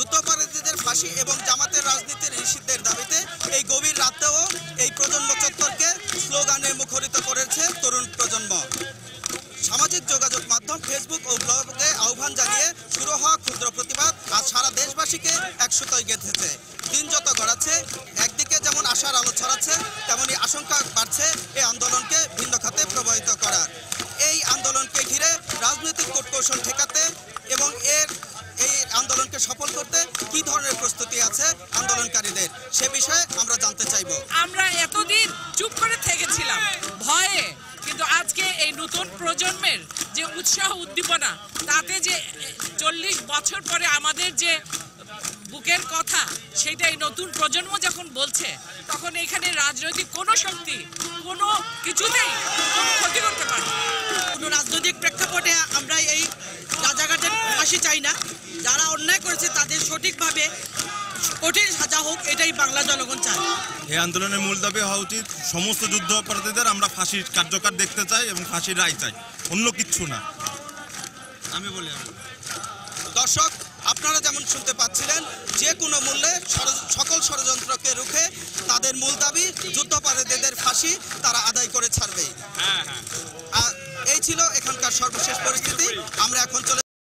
যুদ্ধাপরাধীদের ফাঁসি এবং জামাতের রাজনীতির নিষিদ্ধের দাবিতে এই গভীর রাতেও এই প্রজন্ম চত্বরকে স্লোগানে মুখরিত করেছে তরুণ প্রজন্ম। সামাজিক যোগাযোগ মাধ্যম ফেসবুক ও ব্লগে আহ্বান জানিয়ে শুরু হওয়া ক্ষুদ্র প্রতিবাদ আজ সারা দেশবাসীকে একসুতোয় গেঁথেছে। দিন যত গড়াচ্ছে একদিকে যেমন আশার আলো ছড়াচ্ছে, তেমনি আশঙ্কা বাড়ছে এই আন্দোলনকে ভিন্ন খাতে প্রবাহিত করার। এই আন্দোলনকে ঘিরে রাজনৈতিক কূটকৌশল ঠেকাতে এবং এই আন্দোলনকে সফল করতে কি ধরনের প্রস্তুতি আছে আন্দোলনকারীদের, সে বিষয়ে আমরা জানতে চাইব। আমরা এতদিন চুপ করে থেকেছিলাম ভয়ে, কিন্তু আজকে এই নতুন প্রজন্মের যে উৎসাহ উদ্দীপনা, তাতে যে 40 বছর পরে আমাদের যে বুকের কথা, সেটাই নতুন প্রজন্ম যখন বলছে, তখন এখানে রাজনৈতিক কোনো শক্তি কোনো কিছুতেই কোনো ক্ষতি করতে পারে না। কোনো রাজনৈতিক প্রেক্ষাপটে আমরা এই রাজাঘাটের ফাঁসি চাই না। যারা অন্যায় করেছে তাদের সঠিকভাবে কঠিন সাজা হোক, এটাই বাংলা জনগণ চায়। এই আন্দোলনের মূল দাবি হওয়া উচিত সমস্ত যুদ্ধ অপরাধীদের আমরা ফাঁসির কার্যকর দেখতে চাই এবং ফাঁসির রায় চাই, অন্য কিচ্ছু না। আমি বলি দর্শক, আপনারা যেমন শুনতে পাচ্ছিলেন, যে কোনো মূল্যে সকল ষড়যন্ত্রকে রুখে তাদের মূল দাবি যুদ্ধাপরাধীদের ফাঁসি তারা আদায় করে ছাড়বে। এই ছিল এখানকার সর্বশেষ পরিস্থিতি। আমরা এখন চলে